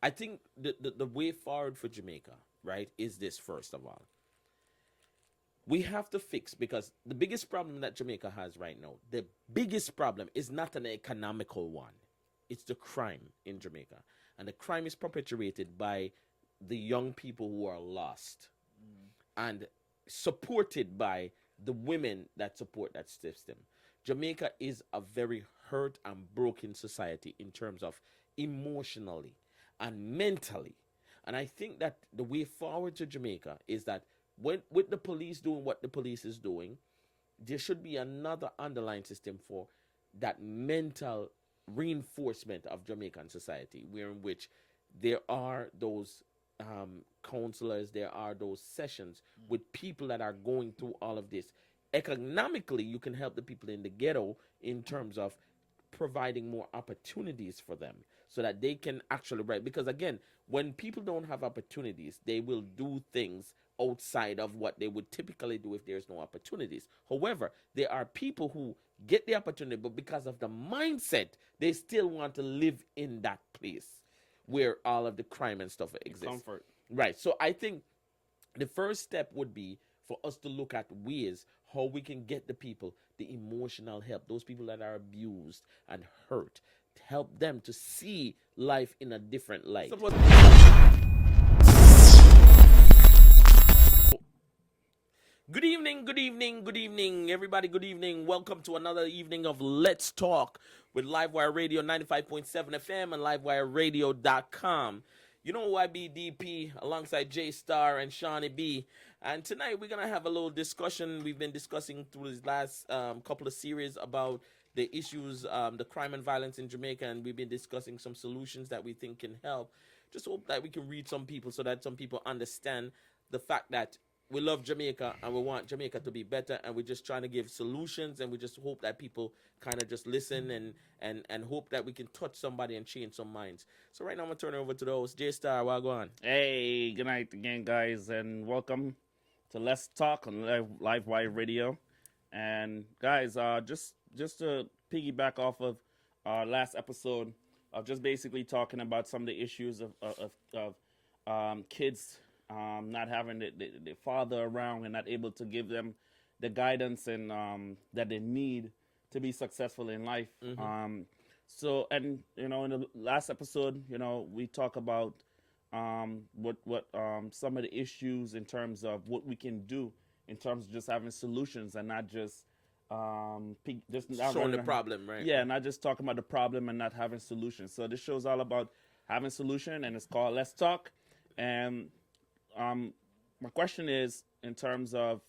I think the way forward for Jamaica, right, is this. First of all, we have to fix, because the biggest problem that Jamaica has right now, the biggest problem is not an economical one. It's the crime in Jamaica. And the crime is perpetuated by the young people who are lost and supported by the women that support that system. Jamaica is a very hurt and broken society in terms of emotionally and mentally. And I think that the way forward to Jamaica is that when with the police doing what the police is doing, there should be another underlying system for that mental reinforcement of Jamaican society, where in which there are those counselors, there are those sessions with people that are going through all of this. Economically, you can help the people in the ghetto in terms of providing more opportunities for them so that they can actually write. Because again, when people don't have opportunities, they will do things outside of what they would typically do if there's no opportunities. However, there are people who get the opportunity, but because of the mindset, they still want to live in that place where all of the crime and stuff exists. Comfort. Right. So I think the first step would be for us to look at ways how we can get the people the emotional help, those people that are abused and hurt, to help them to see life in a different light. Good evening, good evening, good evening, everybody. Good evening. Welcome to another evening of Let's Talk with Livewire Radio 95.7 FM and livewireradio.com. You know YBDP alongside J Star and Shawnee B. And tonight we're going to have a little discussion. We've been discussing through this last couple of series about the issues, the crime and violence in Jamaica. And we've been discussing some solutions that we think can help. Just hope that we can reach some people so that some people understand the fact that we love Jamaica and we want Jamaica to be better, and we're just trying to give solutions, and we just hope that people kind of just listen and hope that we can touch somebody and change some minds. So right now I'm going to turn it over to the host, J Star. Well, go on. Hey, good night again, guys, and welcome to Let's Talk on Livewire Radio. And guys, just to piggyback off of our last episode of just basically talking about some of the issues of kids not having the father around and not able to give them the guidance and that they need to be successful in life. So, and in the last episode, we talk about what some of the issues in terms of what we can do in terms of just having solutions and not just not showing the problem, right? Yeah, not just talking about the problem and not having solutions. So this show's all about having solution, and it's called Let's Talk. And my question is, in terms of,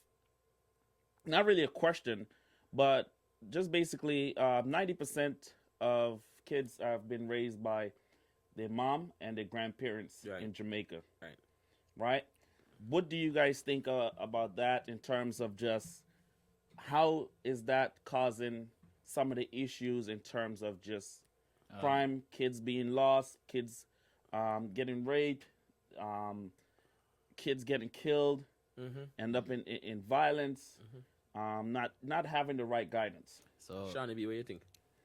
not really a question, but just basically 90% of kids have been raised by their mom and their grandparents in Jamaica. Right? What do you guys think about that in terms of just how is that causing some of the issues in terms of just crime, kids being lost, kids getting raped, kids getting killed, end up in violence, not having the right guidance. So, Shawnee B, what do you think?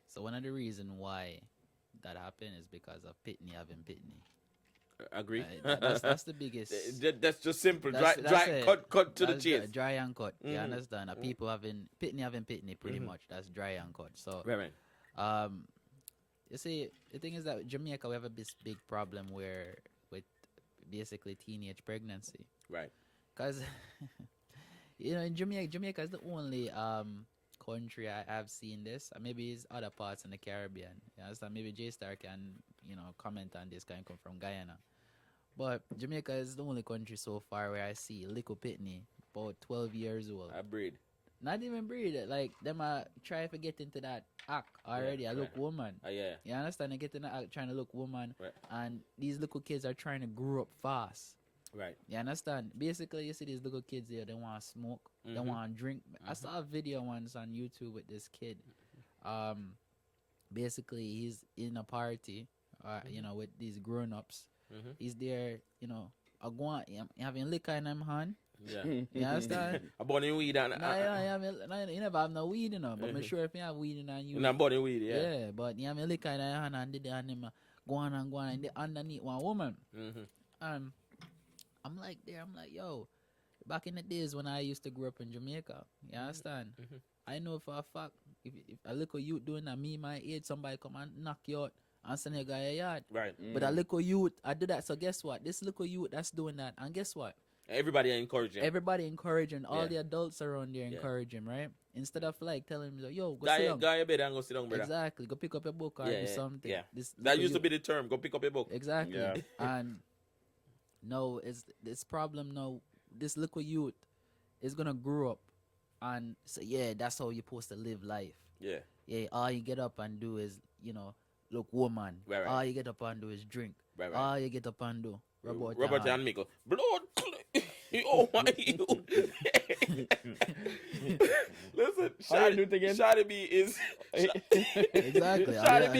So one of the reasons why that happened is because of pitney having pitney. Agree. That's the biggest. That's just simple. That's Dry, it. cut to the chase. Dry and cut. You understand? People having pitney pretty much. That's dry and cut. So, Right. you see, the thing is that Jamaica, we have this big problem with basically teenage pregnancy. Right. Because in Jamaica is the only country I've seen this. Maybe it's other parts in the Caribbean. You understand? Maybe J Star can comment on this. Can come from Guyana, but Jamaica is the only country so far where I see little pitney, about 12 years old. I breed. Not even breed. Like them try to get into that act already. Yeah, I look woman. Yeah. You understand? They get in the act trying to look woman, Right. and these little kids are trying to grow up fast. Right. You understand? Basically, you see these little kids here, they want to smoke, they want to drink. I saw a video once on YouTube with this kid. Basically, he's in a party, with these grown-ups. He's there, having liquor in him hand. Yeah. You understand? I'm born in weed. You never have no weed, but I'm sure if you have weed in you. I'm born in weed, Yeah, but you have liquor in your hand and did him go on and go on, and they underneath one woman. Mm-hmm. And I'm like, yo, back in the days when I used to grow up in Jamaica, you understand? Mhm. I know for a fact, if a little youth doing that, me, my age, somebody come and knock you out and send you guy a yard. Right. But a little youth, I do that. So guess what? This little youth that's doing that, and guess what? Everybody encouraging. Everybody encouraging, all Yeah. the adults around there Yeah. encouraging, right? Instead of like telling him, yo, go sit down. Guy your bed and go sit down, brother. Exactly. Go pick up your book or Yeah, do yeah, something. yeah. This That little used to youth- be the term. Go pick up your book. Exactly. Yeah. And no, it's this problem now. This little youth is gonna grow up and say, yeah, that's how you're supposed to live life. Yeah. Yeah, all you get up and do is, look woman. Right, right. All you get up and do is drink. Right, right. All you get up and do. Robert and Mickle. Blood. Oh my you. Listen, How you do it again? Shadi B is Exactly. Shadi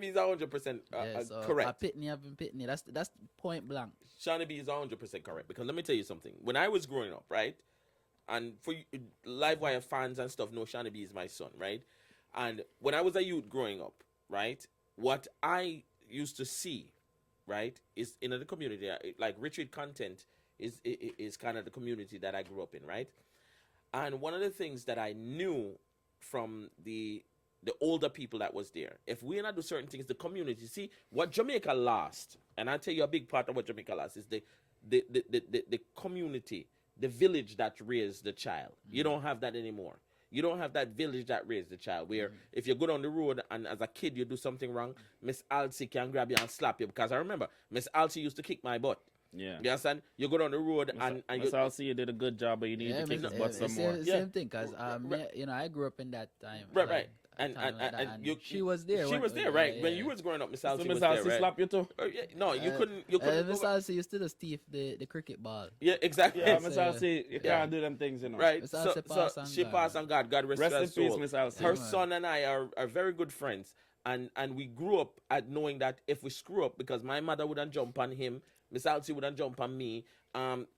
B is 100% Yeah, so correct. I pitney, I've been pitney. That's point blank. Shani B is 100% correct, because let me tell you something. When I was growing up, right, and for you, Livewire fans and stuff know Shani B is my son, right? And when I was a youth growing up, right, what I used to see, right, is in the community, like Richard Content is kind of the community that I grew up in, right? And one of the things that I knew from the older people that was there, if we not do certain things, the community, see what Jamaica lost, and I'll tell you a big part of what Jamaica lost is the community, the village that raised the child. You don't have that anymore. You don't have that village that raised the child, where if you go down the road and as a kid you do something wrong, Miss Alcy can grab you and slap you. Because I remember Miss Alcy used to kick my butt. Yeah. You understand? You go down the road and Miss Alcy, you did a good job, but you need to kick his butt some more. Same thing, because I grew up in that time. Right, like, right. that time like that, And you, she was there. She was there, right? When you was growing up, Miss So Alcy Miss was there, Alcy right? slap you too? Yeah, no, you couldn't. You couldn't. Miss go- Alcy used to just thief the cricket ball. Yeah, exactly. Yeah, Yes, Miss uh, Alcy, you yeah. can't do them things, you know. Right. Miss So, Alcy passed on she God. passed on God. God rest Rest her in peace, soul. Miss Alcy. Her Yeah, man. son and I are very good friends, and we grew up at knowing that if we screw up, because my mother wouldn't jump on him, Miss Alcy wouldn't jump on me.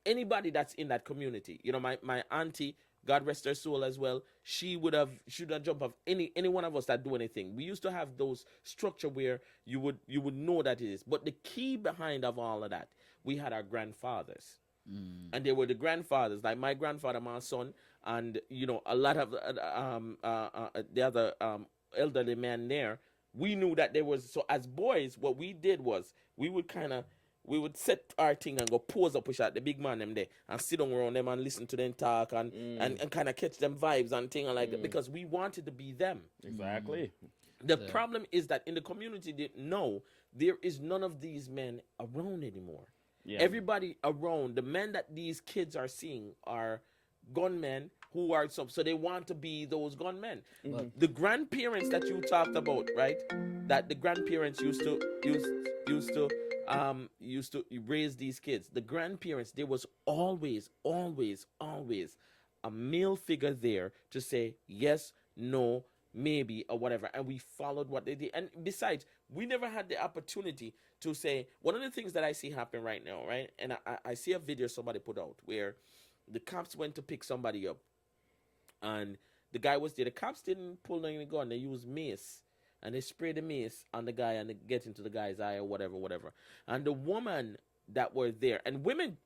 Anybody that's in that community, my auntie, God rest her soul as well, she wouldn't jump off any one of us that do anything. We used to have those structure where you would know that it is. But the key behind of all of that, we had our grandfathers. And they were the grandfathers, like my grandfather, my son, and a lot of the other elderly men there. We knew that there was, so as boys, what we did was we would set our thing and go pose up with the big man them there and sit down around them and listen to them talk and kind of catch them vibes and thing like that, because we wanted to be them. Exactly. The problem is that in the community, there is none of these men around anymore. Yeah. Everybody around, the men that these kids are seeing are gunmen who are so they want to be those gunmen. The grandparents that you talked about, right? That the grandparents used to raise these kids. The grandparents, there was always a male figure there to say yes, no, maybe, or whatever, and we followed what they did. And besides, we never had the opportunity to say, one of the things that I see happen right now, right? And I see a video somebody put out where the cops went to pick somebody up, and the guy was there. The cops didn't pull any gun; they used mace, and they sprayed the mace on the guy and they get into the guy's eye or whatever. And the woman that were there, and women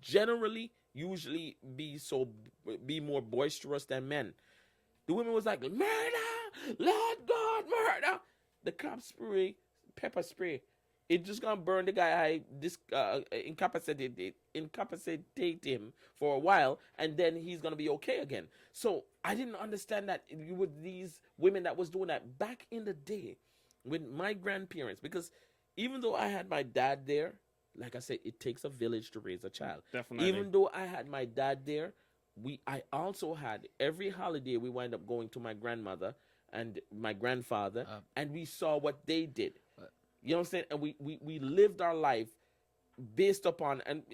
generally usually be more boisterous than men. The woman was like, murder, Lord God, murder. The cops pepper spray. It just gonna burn the guy, incapacitate him for a while, and then he's gonna be okay again. So I didn't understand that you were these women that was doing that back in the day with my grandparents, because even though I had my dad there, like I said, it takes a village to raise a child. Definitely. Even though I had my dad there, I also had, every holiday we wind up going to my grandmother and my grandfather, and we saw what they did. You know what I'm saying? And we lived our life based upon, and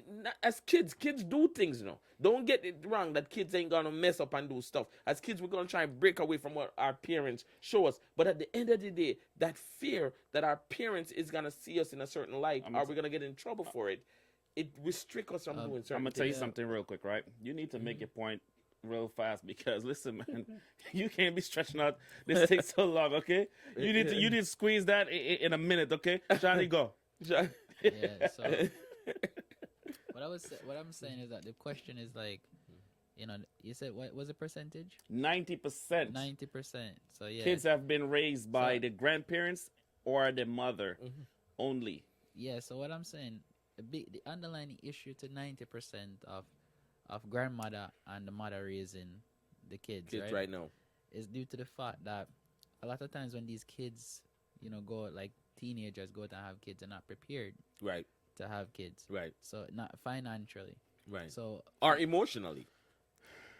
as kids do things, Don't get it wrong that kids ain't gonna mess up and do stuff. As kids, we're gonna try and break away from what our parents show us. But at the end of the day, that fear that our parents is gonna see us in a certain light, or we're gonna get in trouble for it, it restricts us from doing certain things. I'm gonna tell you something real quick, right? You need to make your point real fast because listen, man, you can't be stretching out this thing so long. Okay, you need to squeeze that in a minute. Okay, Johnny, go. Yeah. So what I'm saying is that the question is like, you said what was the percentage? 90%. 90%. So yeah. Kids have been raised by So- the grandparents or the mother only. Yeah. So what I'm saying, the underlying issue to 90% of grandmother and the mother raising the kids, Kids right, right now. is due to the fact that a lot of times when these kids, go like teenagers go to have kids, they're not prepared Right. to have kids. Right. So not financially. Right. So Or emotionally.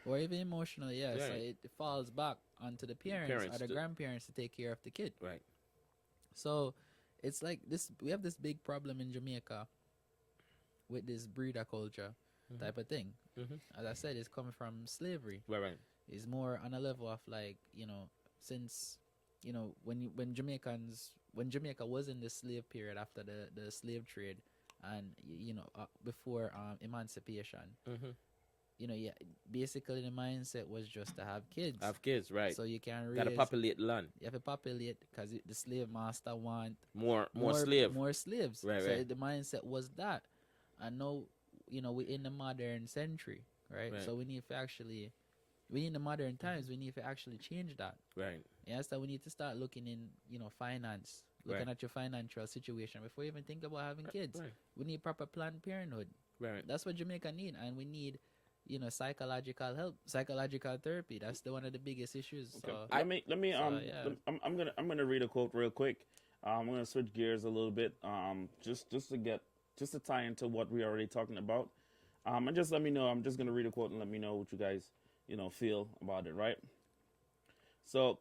or even emotionally, yeah. So Right. it falls back onto the parents Parents or the to- grandparents to take care of the kid. Right. So it's like this. We have this big problem in Jamaica with this breeder culture type of thing. Mhm. As I said, it's coming from slavery. Right. Right. It's more on a level of like since when Jamaica was in the slave period after the slave trade and before emancipation. Mhm. Yeah, basically the mindset was just to have kids. Have kids. Right. So you can raise. Gotta populate land. You have to populate because the slave master want More slave. more slaves. Right, So right. the mindset was that, and now we're in the modern century, right? Right. So we need in the modern times. We need to actually change that. Right. Yes, that we need to start looking in finance, looking Right. at your financial situation before you even think about having kids. Right. We need proper Planned Parenthood. Right. That's what Jamaica need, and we need psychological help, psychological therapy. That's one of the biggest issues. Okay. So, Let me yeah. I'm gonna read a quote real quick. I'm gonna switch gears a little bit. Just to tie into what we're already talking about. And just let me know. I'm just gonna read a quote and let me know what you guys feel about it. Right. So,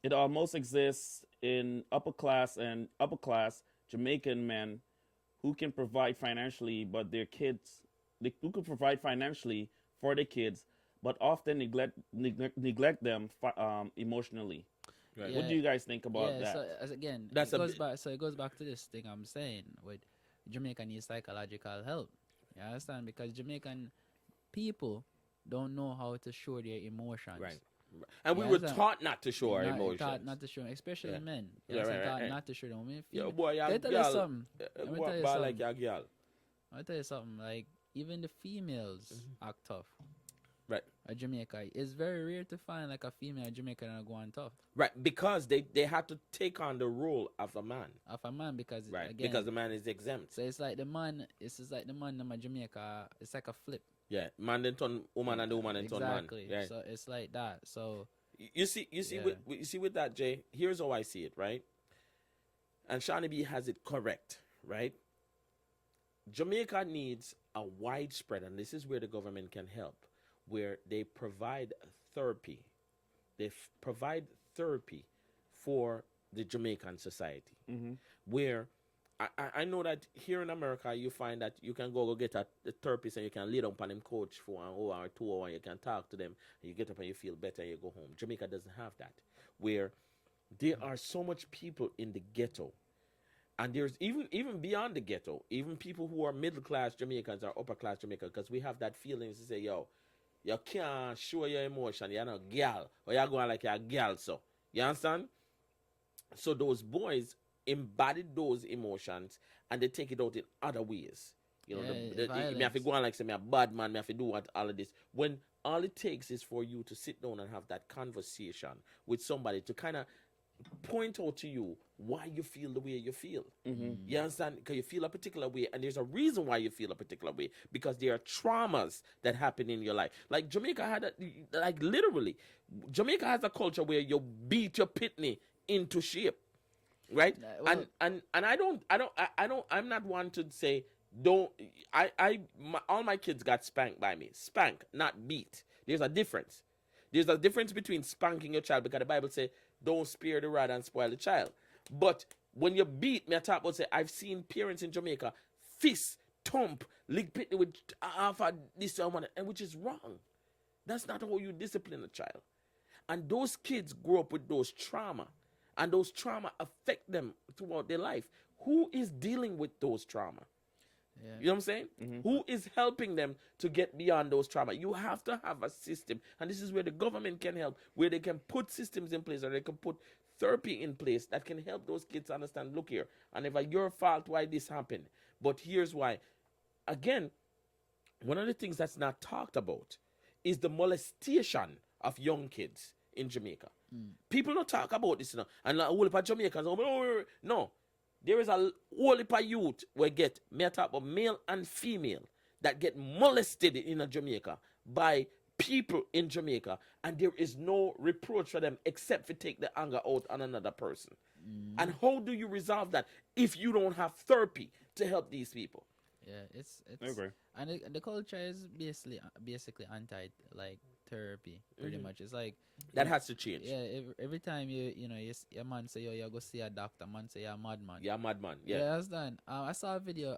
it almost exists in upper class Jamaican men who can provide financially, but their kids who could provide financially for the kids, but often neglect them emotionally. Right. Yeah. What do you guys think about yeah, that? So as again, That's it a goes bit- back. So it goes back to this thing I'm saying with Jamaica needs psychological help. You understand? Because Jamaican people don't know how to show their emotions. Right. And we Yeah, were so- taught not to show our Not- emotions. Taught not to show, especially Yeah. men. Yeah, You right, understand? Taught right. not to show them. Women, Yo, female- boy, Let me tell you something. Let me tell you Boy, like something. your girl. I'll tell you something. Like even the females act tough. Right. At Jamaica, it's very rare to find like a female Jamaican that go on tough Right. Because they had to take on the role of a man. of a man because Right. again, Because the man is exempt. so it's like the man. It's just like the man in Jamaica. It's like a flip. Yeah. Man then turn woman and the woman then turn man. Exactly. Right. So it's like that. So You see Yeah. with that, Jay. Here's how I see it, right? And Shawnee B has it correct, right? Jamaica needs a widespread, and this is where the government can help, where they provide therapy. They provide therapy for the Jamaican society, where I know that here in America you find that you can go get a therapist and you can lay down on them couch for 1 hour or 2 hours and you can talk to them and you get up and you feel better and you go home. Jamaica doesn't have that, where there are so much people in the ghetto, and there's even beyond the ghetto, even people who are middle class Jamaicans or upper class Jamaicans, because we have that feeling to say, yo, you can't show your emotion, you're not a gal, or you're going like you're a gal, so you understand? So those boys embodied those emotions and they take it out in other ways. You know, me have to go on like say me a bad man, me have to do what all of this. When all it takes is for you to sit down and have that conversation with somebody to kind of point out to you why you feel the way you feel. You understand? Because you feel a particular way, and there's a reason why you feel a particular way, because there are traumas that happen in your life. Like Jamaica had like literally, Jamaica has a culture where you beat your pitney into shape, right? Well- and I'm not one to say all my kids got spanked by me. Spank, not beat. There's a difference. There's a difference between spanking your child, because the Bible says, don't spare the rod and spoil the child. But when you beat me, I talk about say, I've seen parents in Jamaica fist, thump, lick pitney with half of this and one, and which is wrong. That's not how you discipline a child. And those kids grow up with those trauma, and those trauma affect them throughout their life. Who is dealing with those trauma? Yeah. You know what I'm saying? Who is helping them to get beyond those trauma? You have to have a system, and this is where the government can help, where they can put systems in place, or they can put therapy in place that can help those kids understand, look here, and never your fault why this happened, but here's why. Again, one of the things that's not talked about is the molestation of young kids in Jamaica. People don't talk about this now. And like, all of Jamaicans, no. There is a whole heap of youth where get, may I talk about male and female, that get molested in a Jamaica by people in Jamaica, and there is no reproach for them except for take the anger out on another person. And how do you resolve that if you don't have therapy to help these people? Yeah, it's I agree. and the culture is basically anti like therapy pretty much. It's like That has to change. yeah, every time your man say yo you go see a doctor, man say you're a madman. Yeah, madman. Yeah, Yeah. that's done. I saw a video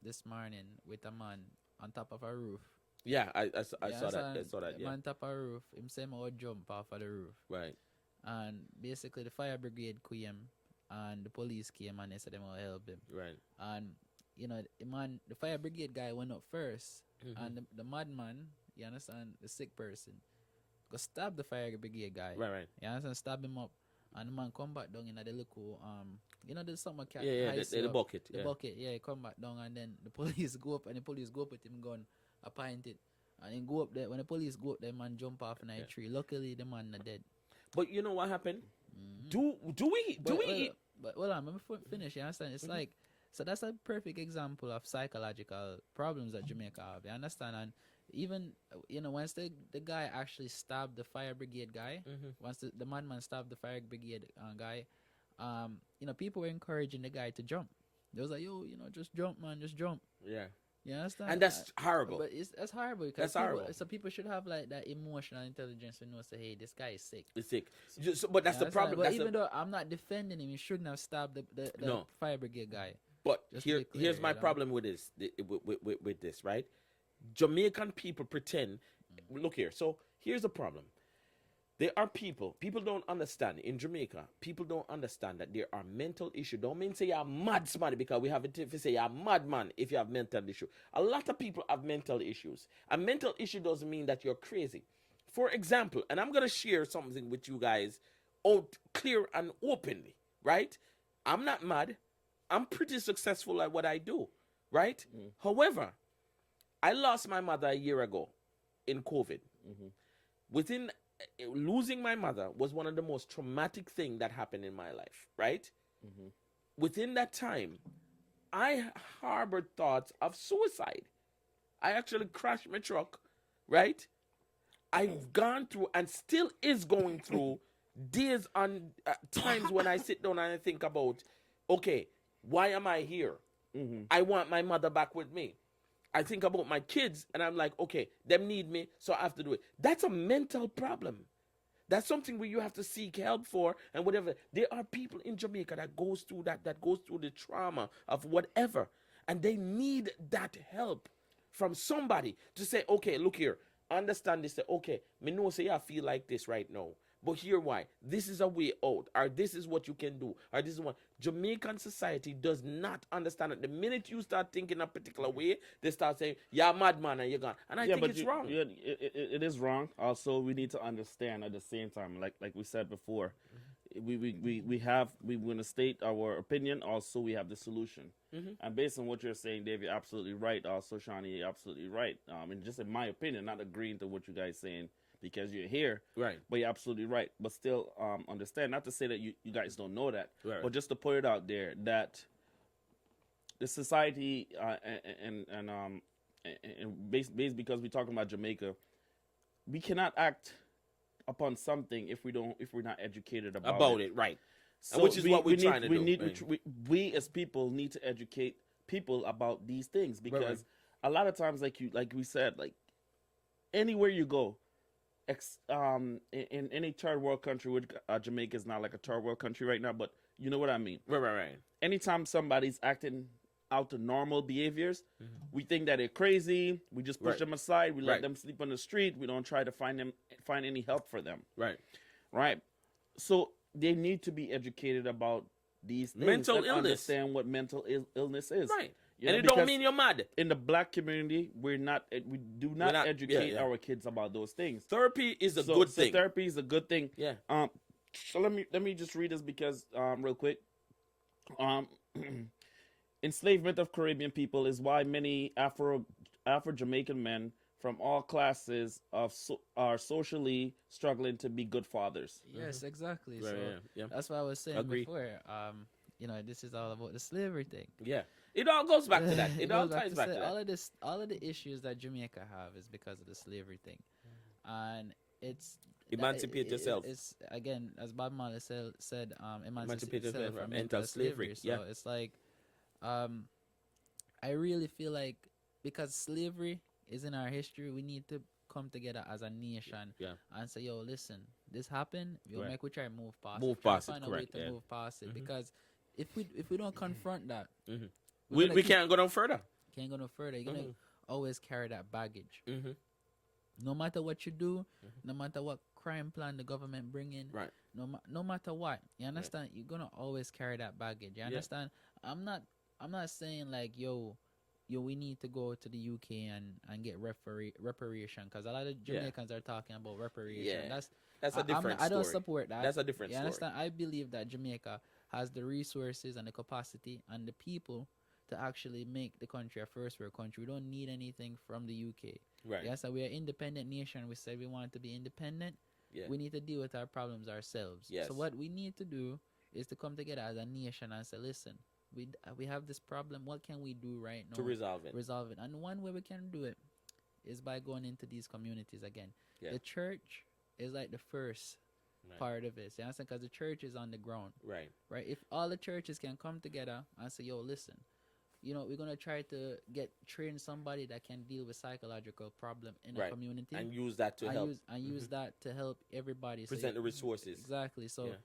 this morning with a man on top of a roof. Yeah, I saw Yeah, that. I saw that, yeah. Man on top of a roof. Him say me would jump off of the roof. Right. And basically the fire brigade came and the police came and they said they will help him. Right. And the fire brigade guy went up 1st and the madman, you understand, the sick person, go stab the fire brigade guy. Right. You understand, stab him up, and the man come back down in the little there's something cat. Yeah, the bucket. The bucket, yeah, he come back down, and then the police go up, and the police go up with him gun, appoint it, and then go up there. When the police go up there, man jump off in a tree. Luckily, the man not dead. But you know what happened? Do we But hold on, let me finish. You understand? It's like, so that's a perfect example of psychological problems that Jamaica have. You understand? And even once the guy actually stabbed the fire brigade guy, once the madman stabbed the fire brigade guy, people were encouraging the guy to jump. They was like, yo, just jump, man, just jump. Yeah. You understand? And that's horrible. But that's horrible because That's horrible. So people should have like that emotional intelligence to know, say, hey, this guy is sick. It's sick. But that's the problem. But That's even though I'm not defending him, he shouldn't have stabbed the No. fire brigade guy. But Just to be clear, here's my problem with this, with this, right? Jamaican people pretend. Look here. So here's the problem. There are people don't understand in Jamaica. People don't understand that there are mental issues. Don't mean say you're mad somebody because we have to say you're a madman if you have mental issue. A lot of people have mental issues. A mental issue doesn't mean that you're crazy. For example, and I'm gonna share something with you guys, out clear and openly, right? I'm not mad. I'm pretty successful at what I do, right? However, I lost my mother a year ago in COVID. Within losing my mother was one of the most traumatic things that happened in my life, right? Within that time, I harbored thoughts of suicide. I actually crashed my truck, right? I've gone through and still is going through days on times when I sit down and I think about, okay, why am I here? I want my mother back with me. I think about my kids and I'm like, okay, them need me, so I have to do it. That's a mental problem. That's something where you have to seek help for and whatever. There are people in Jamaica that goes through that goes through the trauma of whatever, and they need that help from somebody to say, okay, look here, understand this. Say, okay, me know say I feel like this right now, but here why? This is a way out, or this is what you can do, or this is what Jamaican society does not understand it. The minute you start thinking a particular way, they start saying, "You're a madman and you're gone." And I think it's wrong. Yeah, it is wrong. Also, we need to understand at the same time, like we said before, we want to state our opinion. Also, we have the solution. And based on what you're saying, Dave, you're absolutely right. Also, Shawnee, you're absolutely right. And just in my opinion, not agreeing to what you guys saying, because you're here, Right. But you're absolutely right. But still, understand. Not to say that you guys don't know that, Right. but just to put it out there that the society and based because we're talking about Jamaica, we cannot act upon something if we're not educated about it, right? So Which is what we're trying to do. We as people need to educate people about these things because Right. a lot of times, like we said, like anywhere you go, in any third world country, which Jamaica is not like a third world country right now, but you know what I mean. Right. Anytime somebody's acting out to normal behaviors, we think that they're crazy. We just push Right. them aside. We let Right. them sleep on the street. We don't try to find any help for them. Right. So they need to be educated about these things Mental and illness. understand what mental illness is. Right. You And know, it don't because mean you're mad. in the black community, we do We're not not- educate yeah. our kids about those things. Therapy is a So, good so thing. therapy is a good thing. Yeah. So let me just read this because real quick. Um, enslavement of Caribbean people is why many Afro Jamaican men from all classes are socially struggling to be good fathers. Yes, exactly. Right, So yeah. that's what I was saying Agree. before. This is all about the slavery thing. Yeah. It all goes back to that. It all goes ties back to all that. of this, all of the issues that Jamaica have is because of the slavery thing, and it's Emancipate yourself. It's again, as Bob Marley said, Emancipate yourself yourself from from mental mental slavery. slavery. So Yeah. it's like, I really feel like because slavery is in our history, we need to come together as a nation Yeah. and say, yo, listen, this happened. We'll Right. make we try and move past Move it. Try past to it, find a correct, way to yeah. move past it because if we don't confront that, Mhm. we're gonna We keep- can't go no further. can't go no further. You're gonna always carry that baggage. Mm-hmm. No matter what you do, no matter what crime plan the government bring in, Right. no matter what, you understand, you're gonna always carry that baggage. You understand? I'm not saying like yo, we need to go to the UK and get reparation because a lot of Jamaicans are talking about reparation. Yeah. That's a different I don't story. support that. That's a different You story. understand? I believe that Jamaica has the resources and the capacity and the people to actually make the country a first world country. We don't need anything from the UK. Right. Yes, we are an independent nation. We said we want to be independent. Yeah. We need to deal with our problems ourselves. Yes. So what we need to do is to come together as a nation and say, listen, we have this problem. What can we do right now To resolve it. Resolve it. And one way we can do it is by going into these communities again. Yeah. The church is like the first part of it. You understand? Because the church is on the ground. Right. Right. If all the churches can come together and say, yo, listen, we're gonna try to train somebody that can deal with psychological problem in a community and use that to help. Use that to help everybody. Present the resources. Exactly. So,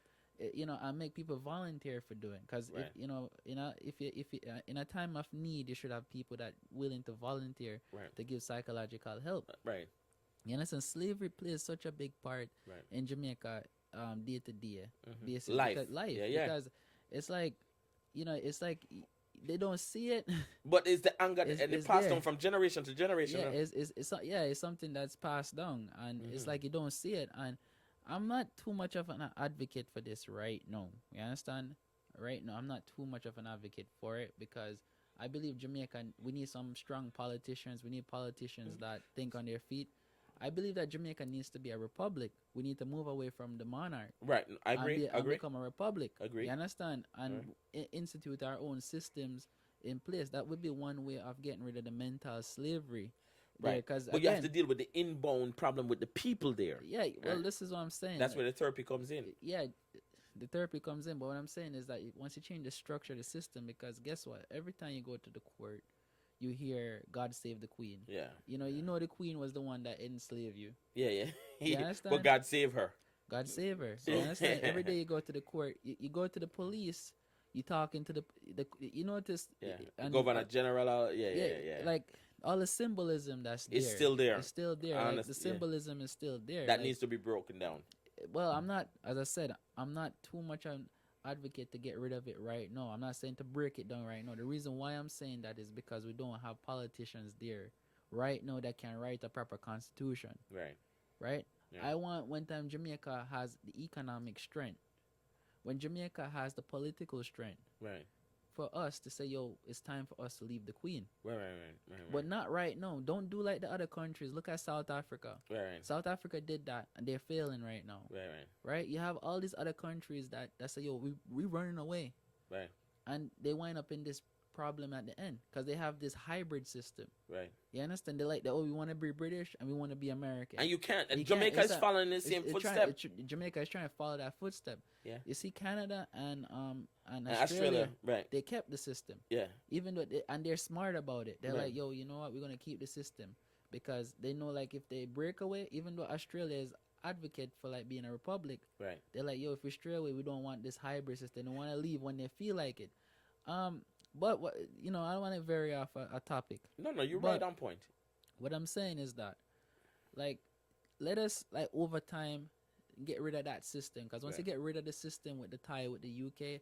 and make people volunteer for doing. Because if you in a time of need, you should have people that willing to volunteer to give psychological help. Right. You understand? Slavery plays such a big part in Jamaica, day to day, basically. Life. Yeah. Because it's like, it's like they don't see it. But it's the anger and it's it passed there. on from generation to generation. Yeah, it's something that's passed down, and it's like you don't see it. And I'm not too much of an advocate for this right now. You understand? Right now, I'm not too much of an advocate for it because I believe Jamaica, we need some strong politicians. We need politicians that think on their feet. I believe that Jamaica needs to be a republic. We need to move away from the monarch. Right. I agree. And become a republic. Agree. You understand? And institute our own systems in place. That would be one way of getting rid of the mental slavery. Right. Because but you have to deal with the inbound problem with the people there. Yeah. Well, this is what I'm saying. That's where the therapy comes in. Yeah. The therapy comes in. But what I'm saying is that once you change the structure of the system, because guess what? Every time you go to the court, you hear God save the queen. Yeah. You know the queen was the one that enslaved you. Yeah. You understand? But God save her. God save her. So you understand? Every day you go to the court, you go to the police, you talking to the you notice. Yeah. And, Governor General. Yeah. Like all the symbolism that's there. It's still there. It's still there. Like, the symbolism is still there. That needs to be broken down. Well, I'm not, as I said, I'm not too much an advocate to get rid of it right now. I'm not saying to break it down right now. The reason why I'm saying that is because we don't have politicians there right now that can write a proper constitution. Right? Yeah. I want when time Jamaica has the economic strength, when Jamaica has the political strength, for us to say, yo, it's time for us to leave the queen. Right. But not right now. Don't do like the other countries. Look at South Africa. South Africa did that, and they're failing right now. Right? You have all these other countries that say, yo, we running away. And they wind up in this problem at the end because they have this hybrid system. You understand? They're like, we want to be British and we want to be American. And you can't. And Jamaica is following the same footstep. Jamaica is trying to follow that footstep. Yeah. You see, Canada and Australia, they kept the system. Yeah. Even though they're smart about it. They're like, yo, you know what? We're gonna keep the system because they know like if they break away, even though Australia is advocate for like being a republic, they're like, yo, if we stray away, we don't want this hybrid system. They want to leave when they feel like it. But what I don't want to vary off a topic. No, you're right on point. What I'm saying is that, like, let us like over time, get rid of that system, because once you get rid of the system with the tie with the UK,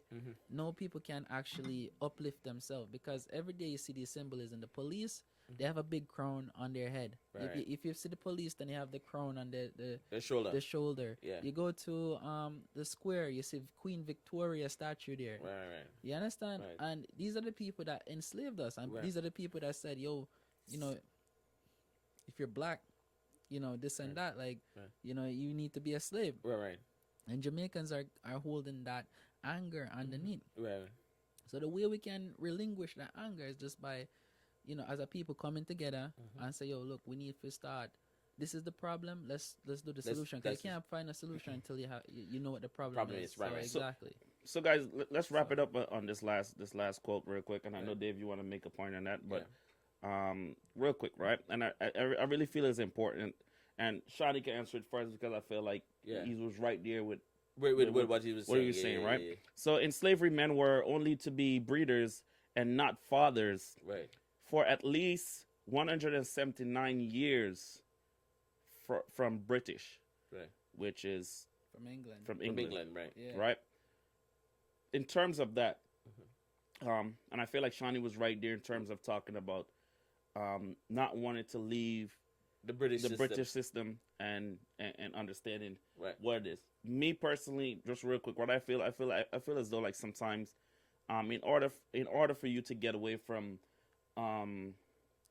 no people can actually uplift themselves, because every day you see these symbolism. The police, they have a big crown on their head. Right. If you see the police, then you have the crown on The shoulder. the shoulder. Yeah. You go to the square, you see Queen Victoria statue there. Right. You understand? Right. And these are the people that enslaved us, and these are the people that said, yo, you know, if you're black, you know, this and that, like, you know, you need to be a slave. Right. And Jamaicans are holding that anger underneath. Right. So the way we can relinquish that anger is just by, you know, as a people coming together and say, yo, look, we need to start. This is the problem. Let's do the solution. Because you can't find a solution until you know what the problem is. Right. So, exactly. So guys, let's wrap it up on this last quote real quick. And I know, Dave, you want to make a point on that, but real quick, right? And I really feel it's important. And Shani can answer it first, because I feel like he was right there with what he was saying. What he was saying, right? Yeah. So in slavery, men were only to be breeders and not fathers. Right. For at least 179 years from British, right, which is from England. From England, right? Yeah. Right. In terms of that, and I feel like Shani was right there in terms of talking about not wanting to leave the British system and understanding what it is. Me personally, just real quick, what I feel as though like sometimes, in order for you to get away from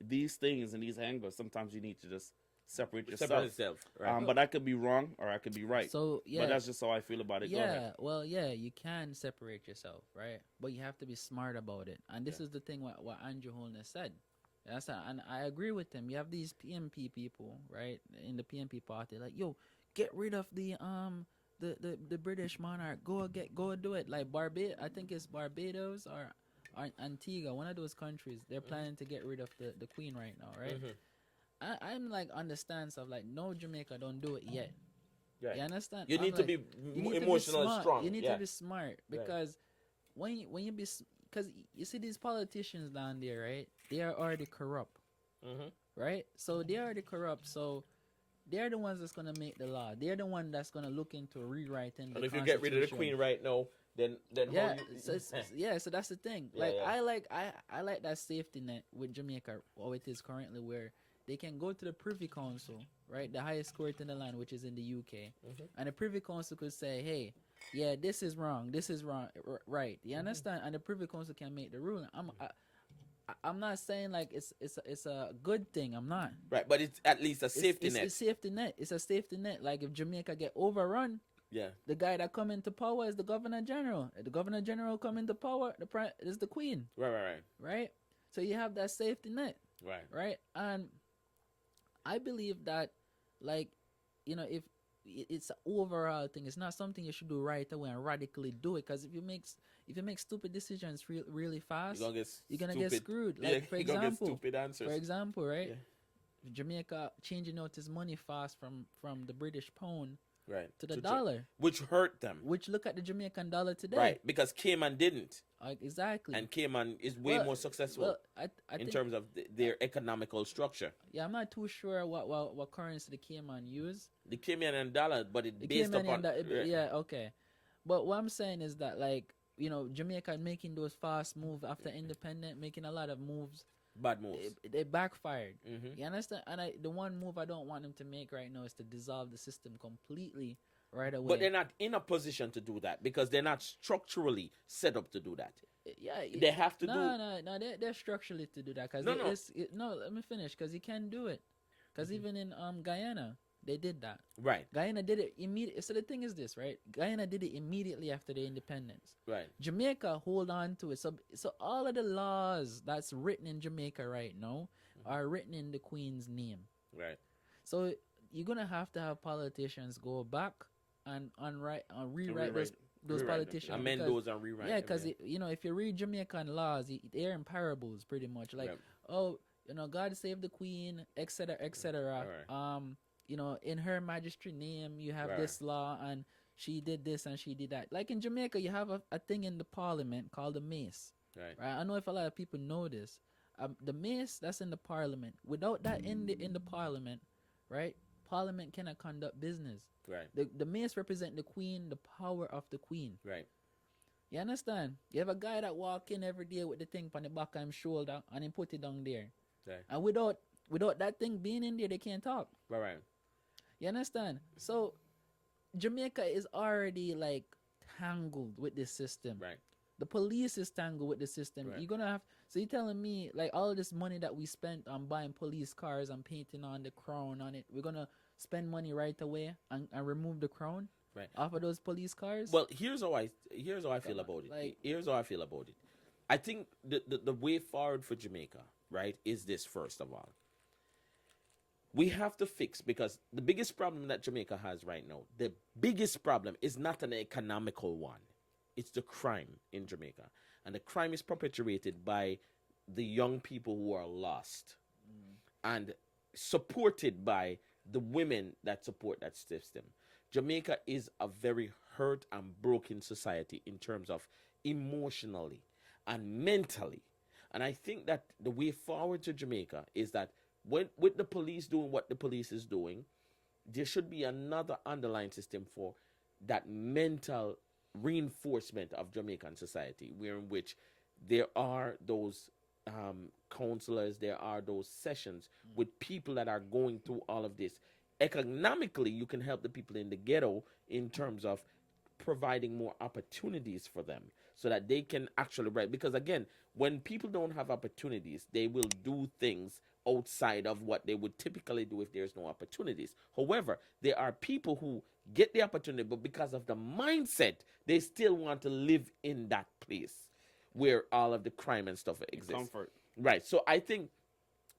these things and these angles, sometimes you need to just separate yourself. Right. But I could be wrong or I could be right. So but that's just how I feel about it. Go ahead. Well, you can separate yourself, right? But you have to be smart about it. And this is the thing what Andrew Holness said. And I agree with him. You have these PMP people, right, in the PMP party, like, yo, get rid of the British monarch. Go do it. Like I think it's Barbados or Antigua, one of those countries. They're planning to get rid of the Queen right now, right? I'm like on the stance of like, no, Jamaica, don't do it yet. Right. You understand? You need to be emotionally strong. You need to be smart, because when you be, because you see these politicians down there, right? They are already corrupt, right? So they are already corrupt. So they're the ones that's gonna make the law. They're the one that's gonna look into rewriting. And if you get rid of the Queen right now, then so that's the thing. I like that safety net with Jamaica, or it is currently, where they can go to the Privy Council, right, the highest court in the land, which is in the UK, and the Privy Council could say, hey, yeah, this is wrong, right? You understand? And the Privy Council can make the ruling. I'm not saying like it's a good thing. I'm not. Right, but it's at least a safety net. It's a safety net. It's a safety net. Like if Jamaica get overrun, the guy that come into power is the Governor General. If the Governor General come into power, is the Queen. Right. So you have that safety net. Right. And I believe that, like, you know, if it's an overall thing, it's not something you should do right away and radically do it. Because if you make stupid decisions really fast, you're gonna get screwed. Like, for example, right? Jamaica changing out his money fast from the British pound to the dollar, which hurt them. Which, look at the Jamaican dollar today. Right, because Cayman didn't. Exactly. And Cayman is way more successful in terms of their economical structure. Yeah, I'm not too sure what currency the Cayman use. The Cayman and dollar, but it's based upon... okay. But what I'm saying is that, like, you know, Jamaica making those fast moves after independence, making a lot of moves. Bad moves. They backfired. You understand? And the one move I don't want them to make right now is to dissolve the system completely right away. But they're not in a position to do that, because they're not structurally set up to do that. Yeah, they have to No, they're structurally to do that. Let me finish, because you can do it. Because even in Guyana, they did that. Right. Guyana did it immediately. So the thing is this, right? Guyana did it immediately after the independence. Right. Jamaica hold on to it. So all of the laws that's written in Jamaica right now are written in the Queen's name. Right. So you're gonna have to have politicians go back and rewrite those politicians. Amend those and rewrite. Yeah, because you know, if you read Jamaican laws, they're in parables pretty much. Like, you know, God save the Queen, etc., etc. You know, in Her Majesty's name, you have this law, and she did this and she did that. Like in Jamaica, you have a thing in the parliament called the mace. Right. I don't know if a lot of people know this. The mace that's in the parliament. Without that in the parliament, right? Parliament cannot conduct business. Right. The mace represent the queen, the power of the queen. Right. You understand? You have a guy that walk in every day with the thing on the back of his shoulder and he put it down there. Right. And without that thing being in there, they can't talk. Right. You understand? So Jamaica is already like tangled with this system. Right. The police is tangled with the system. Right. You're gonna have. So you're telling me like all this money that we spent on buying police cars and painting on the crown on it, we're gonna spend money right away and remove the crown Right. off of those police cars? Well, here's how I feel about it. like- Here's how I feel about it. I think the way forward for Jamaica, right, is this first of all. We have to fix, because the biggest problem that Jamaica has right now, the biggest problem is not an economical one. It's the crime in Jamaica. And the crime is perpetuated by the young people who are lost and supported by the women that support that system. Jamaica is a very hurt and broken society in terms of emotionally and mentally. And I think that the way forward to Jamaica is that with the police doing what the police is doing, there should be another underlying system for that mental reinforcement of Jamaican society, where in which there are those counselors, there are those sessions with people that are going through all of this. Economically, you can help the people in the ghetto in terms of providing more opportunities for them so that they can actually write. Because again, when people don't have opportunities, they will do things outside of what they would typically do if there's no opportunities. However, there are people who get the opportunity, but because of the mindset, they still want to live in that place where all of the crime and stuff exists. Comfort. Right. So I think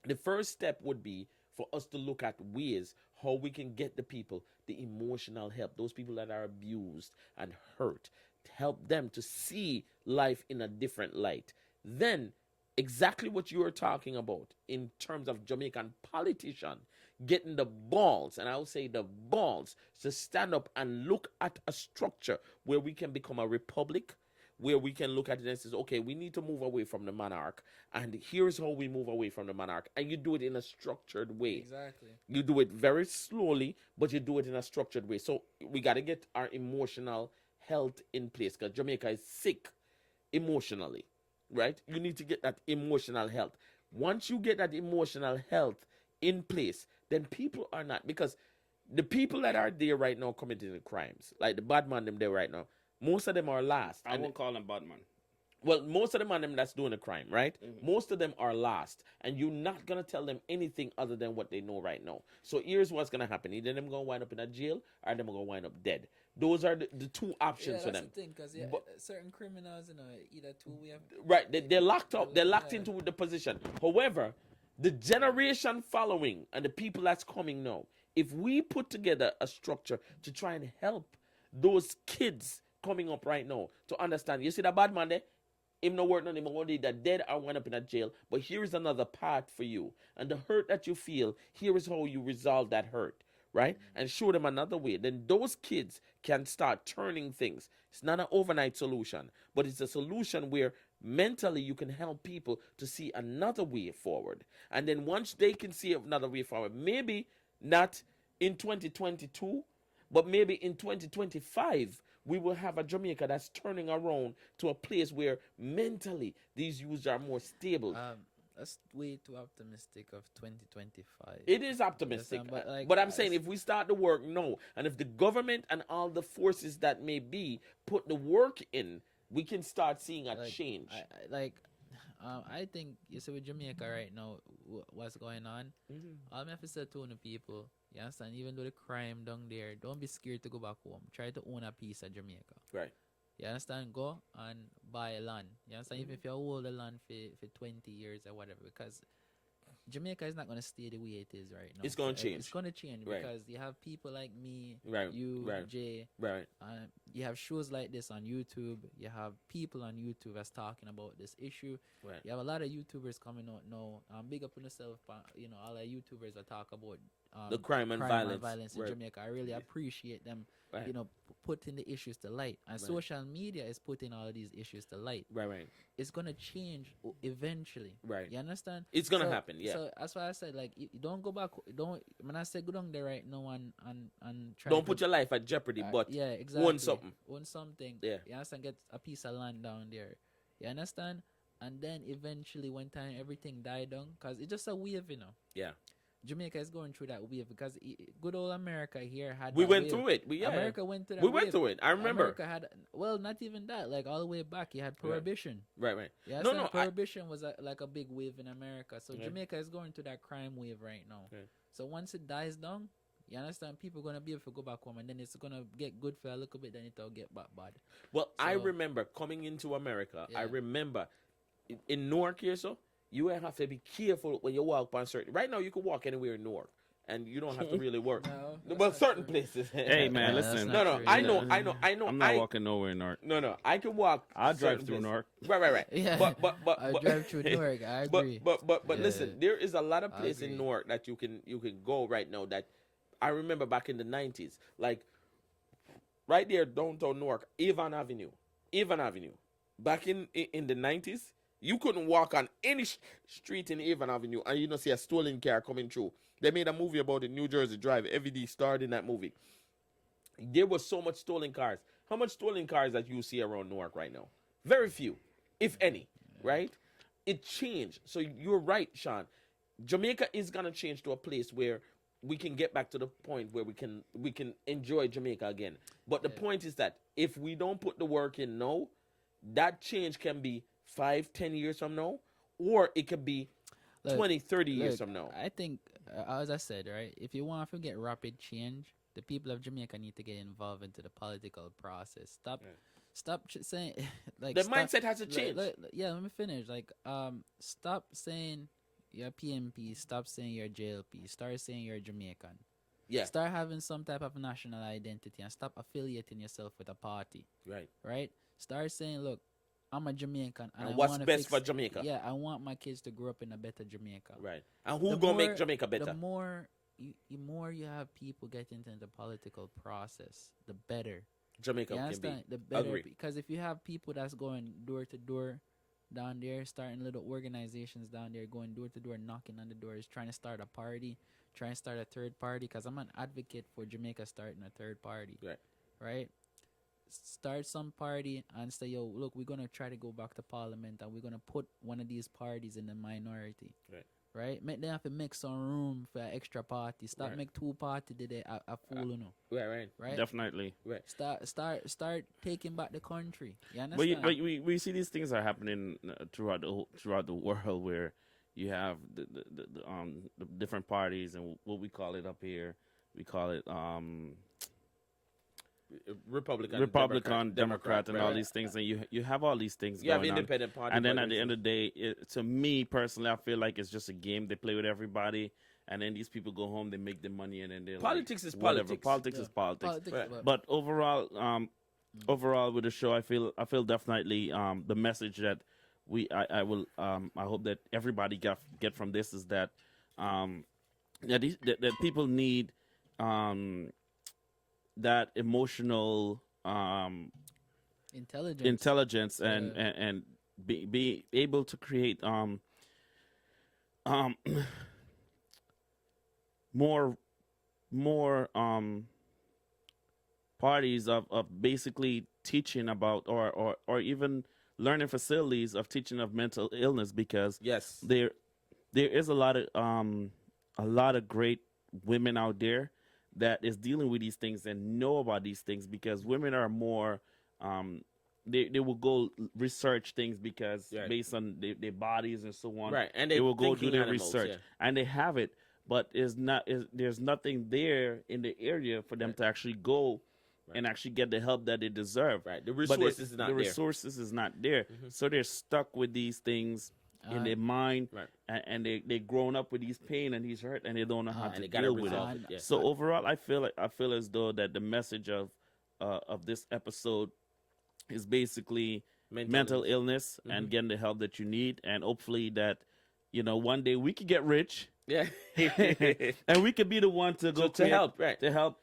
the first step would be for us to look at ways how we can get the people the emotional help, those people that are abused and hurt, to help them to see life in a different light. Then exactly what you are talking about in terms of Jamaican politician getting the balls, and I'll say the balls, to stand up and look at a structure where we can become a republic, where we can look at it and say, okay, we need to move away from the monarch, and here's how we move away from the monarch. And you do it in a structured way. Exactly. You do it very slowly, but you do it in a structured way. So we got to get our emotional health in place, because Jamaica is sick emotionally, right? You need to get that emotional health. Once you get that emotional health in place, then people are not, because the people that are there right now committing the crimes, like the bad man them there right now, most of them are last. I won't call them bad man. Well, most of them are them that's doing the crime, right? Most of them are last, and you're not gonna tell them anything other than what they know right now. So here's what's gonna happen: either them gonna wind up in a jail, or them gonna wind up dead. Those are the two options for them. That's the thing, because certain criminals, either two we have. Right, they're locked up. They're locked Yeah. into the position. However, the generation following and the people that's coming now, if we put together a structure to try and help those kids coming up right now to understand, you see that bad man there, him no work, none him only that dead or went up in a jail, but here is another path for you. And the hurt that you feel, here is how you resolve that hurt, right? And show them another way. Then those kids can start turning things. It's not an overnight solution, but it's a solution where mentally you can help people to see another way forward. And then once they can see another way forward, maybe not in 2022, but maybe in 2025, we will have a Jamaica that's turning around to a place where mentally these youths are more stable. That's way too optimistic of 2025. It is optimistic, Understand? but I'm saying if we start the work now, and if the government and all the forces that may be put the work in, we can start seeing a change. I think you see with Jamaica right now, what's going on. All I have to say to the people, you understand? Even though the crime down there, don't be scared to go back home. Try to own a piece of Jamaica. Right. You understand? Go and buy land. You understand? Even if you hold the land for 20 years or whatever, because Jamaica is not going to stay the way it is right now. It's going to change. It's going to change Right. because you have people like me, Right. you, Right. Jay. Right. You have shows like this on YouTube. You have people on YouTube that's talking about this issue. Right. You have a lot of YouTubers coming out now. Big up on yourself. All the YouTubers that talk about The crime and violence. in Right. Jamaica. I really appreciate them, Right. putting the issues to light. And social media is putting all of these issues to light. Right. It's gonna change eventually. Right. You understand? It's gonna happen, yeah. So that's why I said like you don't go back. Don't when I say go down there right now and try. Don't put your life at jeopardy, but yeah, exactly. own something. Own something. Yeah. You understand? Get a piece of land down there. You understand? And then eventually, one time everything died down, cause it's just a wave, you know. Yeah. Jamaica is going through that wave because good old America here had. We that went wave. through it. America went through that. We went wave. through it. I remember. America had not even that. Like all the way back, you had prohibition. Right. Yeah, No, prohibition was like a big wave in America. So Yeah. Jamaica is going through that crime wave right now. Yeah. So once it dies down, you understand, people gonna be able to go back home, and then it's gonna get good for a little bit, then it'll get back bad. Well, I So- remember coming into America. I Yeah. remember in Newark here, so you will have to be careful when you walk on certain. Right now, you can walk anywhere in Newark, and you don't have to really work. No, that's Well, not certain true. places. Hey, man, Yeah, that's listen. not No, true. I Yeah. know. I'm not walking nowhere in North. No, I can walk. I'll drive certain through places. North. Right. Yeah, But I drive through Newark. I agree. But Yeah. listen, there is a lot of I places in agree. Newark that you can go right now that I remember back in the 90s. Like right there downtown Newark, Avon Avenue. Back in the 90s, you couldn't walk on any street in Avon Avenue and you don't see a stolen car coming through. They made a movie about it, New Jersey Drive. Every starred in that movie. There was so much stolen cars. How much stolen cars that you see around Newark right now? Very few, if any, right? It changed. So you're right, Sean. Jamaica is gonna change to a place where we can get back to the point where we can enjoy Jamaica again. But the point is that if we don't put the work in now, that change can be 5-10 years from now, or it could be 20-30 years Look, from now. I think, as I said, right, if you want to get rapid change, the people of Jamaica need to get involved into the political process. Stop saying like The stop- mindset has to change. yeah, let me finish. Like, stop saying you're PMP. Stop saying you're JLP. Start saying you're Jamaican. Yeah, Start having some type of national identity and stop affiliating yourself with a party. right. Right? Start saying, look, I'm a Jamaican, And I what's wanna best for Jamaica? Yeah, I want my kids to grow up in a better Jamaica. Right. And who The gonna more- make Jamaica better? The more you have people get into the political process, the better. Jamaica You can understand? be. The better, Agree. because if you have people that's going door to door down there, starting little organizations down there, going door to door, knocking on the doors, trying to start a party, trying to start a third party, because I'm an advocate for Jamaica starting a third party. Right. Right? Start some party and say, yo, look, we're going to try to go back to parliament and we're going to put one of these parties in the minority. Right. Right? Make them have to make some room for an extra party. Stop Right. make two party did it a fool, you know. Right. Right? Definitely. Start taking back the country. You But, understand? we see these things are happening throughout the world where you have the different parties and what we call it up here. We call it Republican, Democrat, and all right. these things, and you have all these things You have going on. independent party. And then for at the end reasons. of the day, to me personally, I feel like it's just a game they play with everybody, and then these people go home, they make the money, and then they're Politics like, is whatever. politics. Politics Yeah. is politics. Politics, Right. But overall with the show, I feel definitely the message that I hope that everybody get from this is that that people need that emotional intelligence and be able to create more parties of basically teaching about or even learning facilities of teaching of mental illness, because Yes. there is a lot of great women out there that is dealing with these things and know about these things, because women are more they will go research things because Right. based on their bodies and so on, Right. And they will go do thinking their animals, research yeah. and they have it, but there's nothing there in the area for them Right. to actually go Right. and actually get the help that they deserve. Right. The But resources is not the there. resources is not there, so they're stuck with these things in their mind, Right. and they grown up with these pain and these hurt, and they don't know how And to they gotta deal with resolve it. it. Yeah. So overall, I feel as though that the message of this episode is basically mental illness and getting the help that you need, and hopefully that one day we could get rich. Yeah. And we could be the one to go to help, right. to help.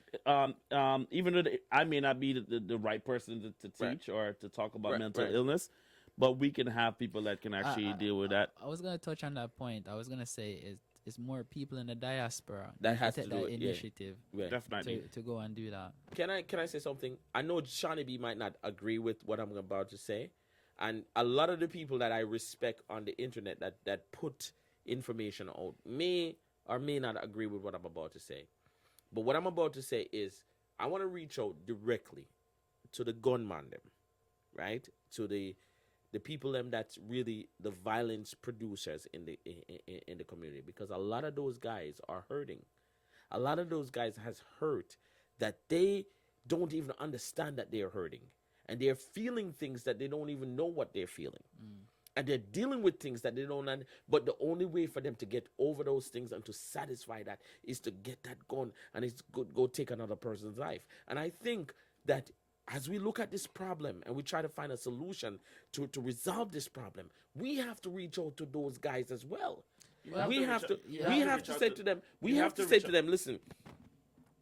Even though I may not be the right person to teach Right. or to talk about Right, mental right. illness, but we can have people that can actually deal with that. I was gonna touch on that point. I was gonna say it's more people in the diaspora That has to take do that it, yeah. initiative Yeah. Definitely. to go and do that. Can I say something? I know Shawnee B might not agree with what I'm about to say, and a lot of the people that I respect on the internet that put information out may or may not agree with what I'm about to say. But what I'm about to say is I want to reach out directly to the gunman them, right? To the people them that's really the violence producers in the community, because a lot of those guys are hurting. A lot of those guys has hurt that they don't even understand that they're hurting, and they're feeling things that they don't even know what they're feeling. And they're dealing with things that they don't know. But the only way for them to get over those things and to satisfy that is to get that gun and it's go take another person's life. And I think that as we look at this problem and we try to find a solution to resolve this problem, we have to reach out to those guys as well. We have to say to them, listen,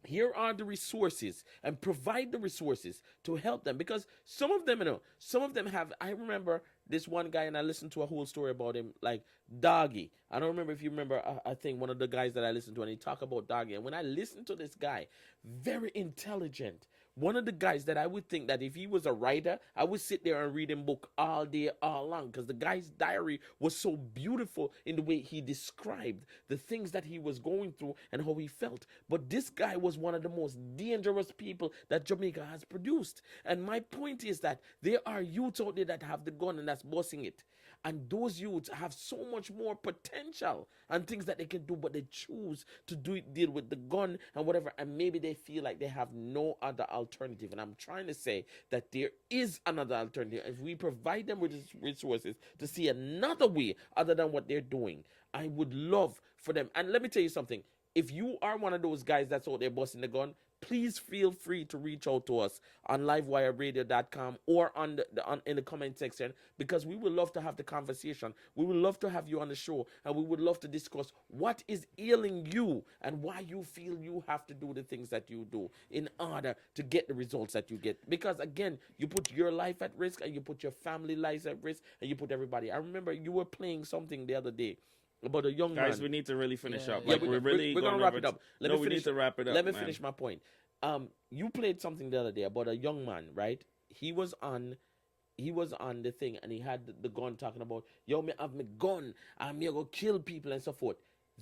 here are the resources, and provide the resources to help them, because some of them have. I remember this one guy, and I listened to a whole story about him, like Doggy. I don't remember if you remember. I think one of the guys that I listened to, and he talked about Doggy. And when I listened to this guy, very intelligent. One of the guys that I would think that if he was a writer, I would sit there and read him book all day, all long, because the guy's diary was so beautiful in the way he described the things that he was going through and how he felt. But this guy was one of the most dangerous people that Jamaica has produced. And my point is that there are youths out there that have the gun and that's bossing it. And those youths have so much more potential and things that they can do, but they choose to deal with the gun and whatever. And maybe they feel like they have no other alternative. And I'm trying to say that there is another alternative. If we provide them with resources to see another way other than what they're doing, I would love for them. And let me tell you something. If you are one of those guys that's out there busting the gun, please feel free to reach out to us on livewireradio.com or in the comment section, because we would love to have the conversation. We would love to have you on the show, and we would love to discuss what is ailing you and why you feel you have to do the things that you do in order to get the results that you get. Because again, you put your life at risk, and you put your family lives at risk, and you put everybody. I remember you were playing something the other day about a young man. Guys, we need to really finish up. Yeah, Like, we're gonna wrap it up. We need to wrap it up. Let me man. finish my point. You played something the other day about a young man, right? He was on the thing, and he had the gun, talking about, yo, me have my gun, and me go kill people and so forth.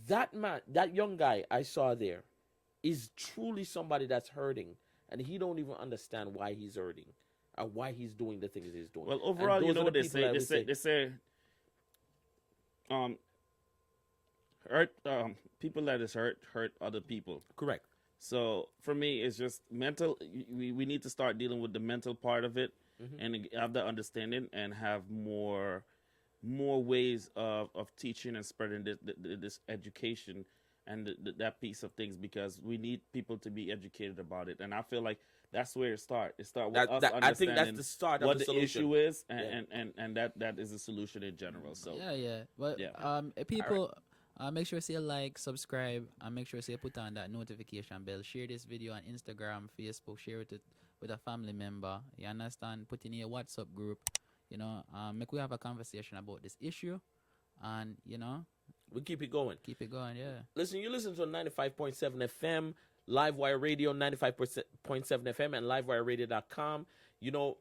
That man, that young guy I saw there, is truly somebody that's hurting, and he don't even understand why he's hurting or why he's doing the things he's doing. Well, overall, you know what they say? They say, people that is hurt other people. Correct. So for me, it's just mental. We need to start dealing with the mental part of it, and have that understanding, and have more ways of teaching and spreading this education and that piece of things, because we need people to be educated about it. And I feel like that's where it starts. It starts with us understanding I think that's the start of what the the solution. issue is, and that is a solution in general. So But yeah. people, make sure to like, subscribe, and make sure to put on that notification bell. Share this video on Instagram, Facebook. Share it with a family member. You understand? Put in your WhatsApp group. Make we have a conversation about this issue, and We keep it going. Yeah. Listen, you listen to 95.7 FM, Livewire Radio, 95.7 FM, and livewireradio.com.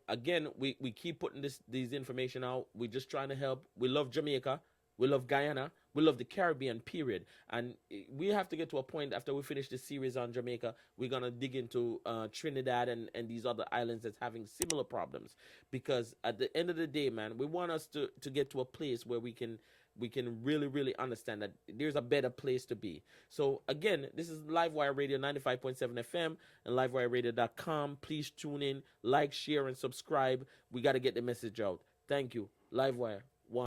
Again, we keep putting these information out. We're just trying to help. We love Jamaica. We love Guyana. We love the Caribbean, period. And we have to get to a point after we finish this series on Jamaica, we're going to dig into Trinidad and these other islands that's having similar problems. Because at the end of the day, man, we want us to get to a place where we can really, really understand that there's a better place to be. So, again, this is Livewire Radio 95.7 FM and livewireradio.com. Please tune in, like, share, and subscribe. We got to get the message out. Thank you. Livewire 1.